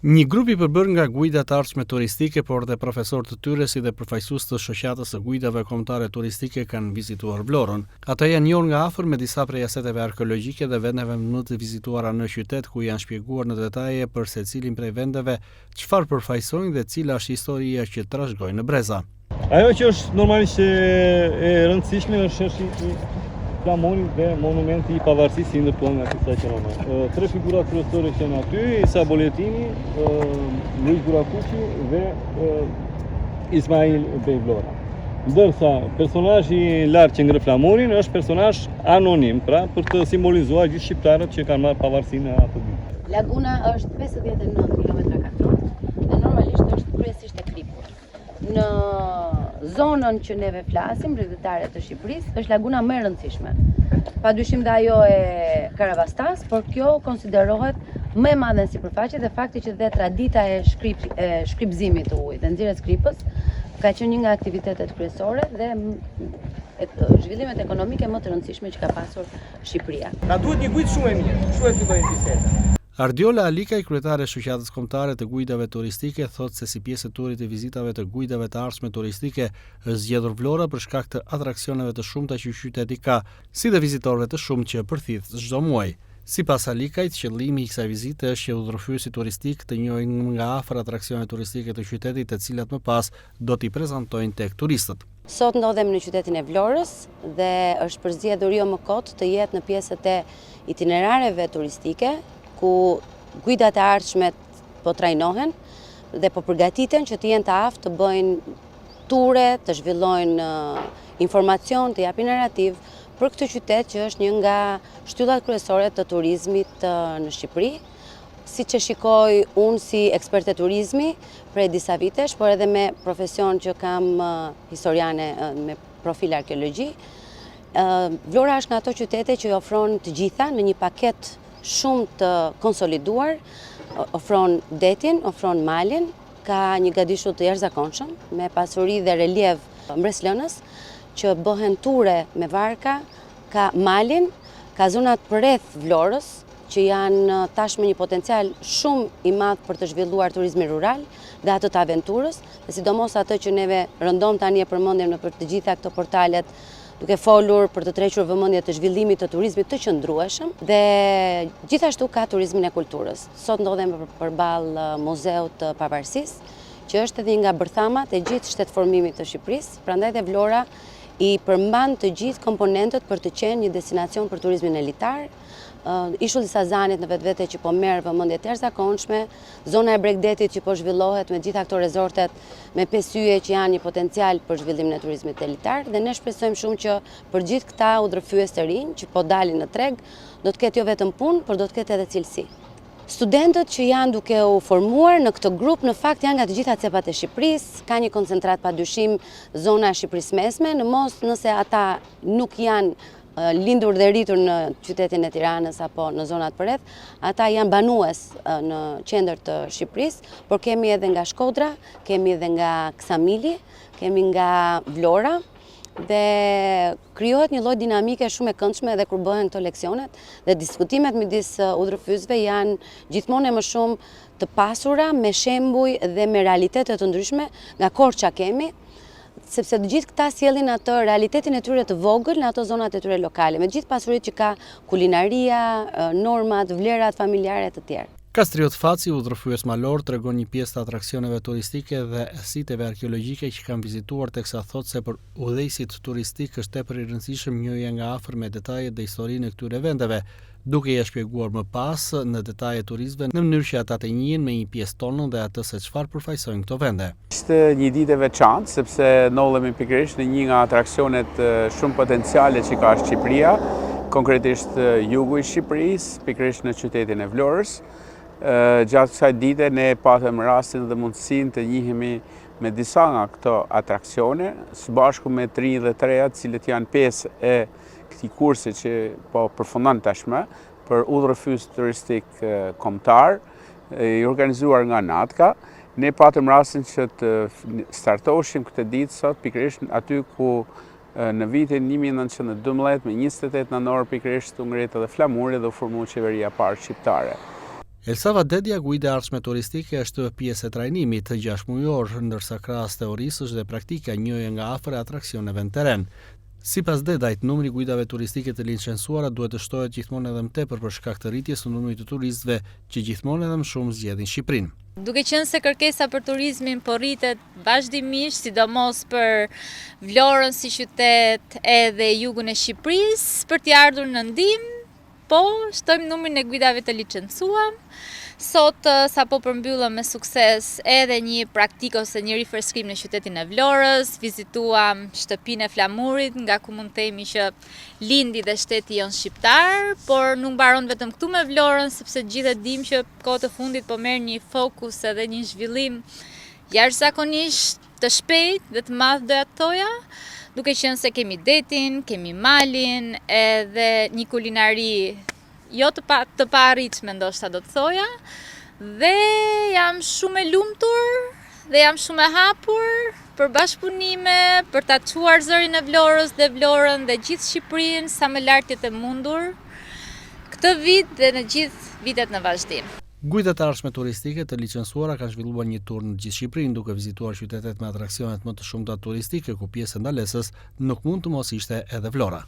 Një grup I përbërë nga guida të ardhshme turistike, por dhe profesor të tyre si dhe përfaqësues të shoqatës së guidave kombëtare turistike kanë vizituar Vlorën. Ata janë njohur nga afër me disa prej aseteve arkeologjike dhe vendeve më të vizituara në qytet, ku janë shpjeguar në detaje për secilin prej vendeve çfarë përfaqësojnë dhe cila është historia që trashëgojnë në breza. Ajo që është normalisht e rëndësishme është flamuri dhe monumenti I pavarësisë I ndërtuar nga kësaj qenome. Tre figura kryesore që janë aty, Isa Boletini, Luiz Burakuqi dhe Ismail Bey Vlora. Ndërsa personazhi I lartë që ngre flamurin është personazh anonim, pra për të simbolizuar gjithë shqiptarët që kanë marrë pavarësinë atë ditë. Laguna është 59 km2 dhe normalisht është kryesisht e kripur. Në zonën që neve flasim, rrethitare të Shqipërisë, është laguna më e rëndësishme. Padyshim dhe ajo e Karavastas, por kjo konsiderohet më e madhe në sipërfaqe dhe fakti që dhe tradita e shkripzimit të ujit dhe nxjerrjes kripës ka qenë një nga aktivitetet kryesore dhe zhvillimet ekonomike më të rëndësishme që ka pasur Shqipëria. Na duhet një guid shumë e mirë, kështu e fillojnë biseda. Ardiola Alikaj, kryetare e shoqatës kombëtare të guidave turistike, thotë se si pjesë e turit të vizitave të guidave të ardhshme turistike është zgjedhur Vlora për shkak të atraksioneve të shumta që qyteti ka, si dhe vizitorëve të shumtë që përthith çdo muaj. Sipas Alikajt, qëllimi I kësaj vizite është që udhëheqësit turistik të njohin nga afër atraksionet turistike të qytetit, të cilat më pas do t'i prezantojnë tek turistët. Sot ndodhem në qytetin e Vlorës dhe është përzgjedhur jo më kot të jetë në pjesët e itinerareve turistike, ku guidat e ardhshmet po trajnohen dhe po përgatiten që të jenë të aftë të bëjnë ture, të zhvillojnë informacion, të japin narrativ për këtë qytet që është një nga shtyllat kryesore të turizmit në Shqipëri, siç e shikoj unë si ekspert e turizmi prej disa vitesh, por edhe me profesion që kam historiane me profil arkeologji. Vlora është nga ato qytete që ofron të gjitha në një paket shumë të konsoliduar, ofron detin, ofron malin, ka një gadishull të jashtëzakonshëm me pasuri dhe relief mbreslënës që bëhen ture me varka, ka malin, ka zonat përreth Vlorës që janë tashmë një potencial shumë I madh për të zhvilluar turizmi rural dhe atë të aventurës, dhe sidomos atë që neve rëndom tani e përmendim në për të gjitha këto portalet, duke folur për të trequr vëmendje të zhvillimit të turizmit të qëndrueshëm dhe gjithashtu ka turizmin e kulturës. Sot ndodhem përballë Muzeut të Pavarësisë, që është edhe nga bërthamat e gjithë shtetformimit të Shqipërisë, prandaj dhe Vlora I përmban të gjithë komponentët për të qenë një destinacion për turizmin elitar. Ishulli I Sazanit në vetvete që po merr vëmendje të jashtëzakonshme, zona e Bregdetit që po zhvillohet me gjitha këto rezortet me pesyje që janë një potencial për zhvillimin e turizmit elitar dhe ne shpresojmë shumë që për gjithë këta udhëfyes të rinj që po dalin në treg, do të ketë jo vetëm punë, por do të ketë edhe cilësi. Studentët që janë duke u formuar në këtë grup në fakt janë nga të gjitha cepat e Shqipërisë, ka një koncentrat padyshim zona e Shqipërisë mesme, nëse ata nuk janë lindur dhe rritur në qytetin e Tiranës apo në zonat përreth, ata janë banues në qendër të Shqipërisë, por kemi edhe nga Shkodra, kemi edhe nga Ksamili, kemi nga Vlora dhe krijohet një lloj dinamike shumë e këndshme edhe kur bëhen këto leksionet dhe diskutimet midis udhëfyesve janë gjithmonë më shumë të pasura me shembuj dhe me realitete të ndryshme nga Korça kemi, sepse të gjithë këta sjellin atë realitetin e tyre të vogël në ato zonat e tyre lokale, me gjithë pasuritë që ka kulinaria, normat, vlerat familjare të tjerë. Kastriot Faci, udhëfyes malor, tregon një pjesë të atraksioneve turistike dhe siteve arkeologjike që kanë vizituar, teksa thotë se për udhëheqësit turistik është tepër I rëndësishëm njohja nga afër me detajet dhe historinë e këtyre vendeve, duke ia shpjeguar më pas në detaje turistëve në mënyrë që ata të njihen me një pjesë tonën dhe atë se çfarë përfaqësojnë këto vende. Ishte një ditë e veçantë sepse ndodhemi pikërisht në një nga atraksionet shumë potenciale që ka Shqipëria, konkretisht jugu I Shqipërisë, pikërisht në qytetin e Vlorës. Gjatë kësaj dite ne patëm rastin dhe mundësinë të njihemi me disa nga këto atraksione, së bashku me 33 cilët janë pjesë e këtij kursi që po përfundon tashmë për udhëfyes turistik kombëtar, I organizuar nga Natka. Ne patëm rastin që të startoheshim këtë ditë sot pikërisht aty ku në vitin 1912 me 28 nënor pikërisht u ngrit edhe flamuri dhe u formu qeveria parë shqiptare. Elsava Dedja, guide ardhshme turistike, është pjesë e trajnimit 6 mujor, ndërsa krahas teorisë është dhe praktika njëje nga afër e atraksioneve në teren. Sipas Dedajt, numri guidave turistike të licencuara duhet të shtohet gjithmonë edhe më tepër për shkak të rritjes së numrit të turistëve që gjithmonë edhe më shumë zgjedhin Shqipërinë. Duke qenë se kërkesa për turizmin po rritet vazhdimisht, sidomos për Vlorën si qytet edhe jugun e Shqipërisë, për t'i ardhur në ndihmë, po shtojmë numrin e guidave të licencuar. Sot sapo përmbyllëm me sukses edhe një praktik ose një rifreskrim në qytetin e Vlorës, vizituam shtëpinë e Flamurit, nga ku mund të themi që lindi dhe shteti jon shqiptar, por nuk mbaron vetëm këtu me Vlorën, sepse gjithë e dim që kohët e fundit po merr një fokus edhe një zhvillim jashtëzakonisht të shpejtë dhe të madh doja të thoja, duke qenë se kemi detin, kemi malin, edhe një kulinari jo të paarritshme ndoshta do të thoja, dhe jam shumë e lumtur dhe jam shumë e hapur për bashkëpunime, për ta çuar zërin e Vlorës dhe Vlorën dhe gjithë Shqipërinë sa më lart jetë e mundur këtë vit dhe në gjithë vitet në vazhdim. Guidat e ardhshme turistike të licencuara kanë zhvilluar një tur në gjithë Shqipërinë duke vizituar qytetet me atraksionet më të shumta turistike ku pjesë ndalesës nuk mund të mos ishte edhe Vlora.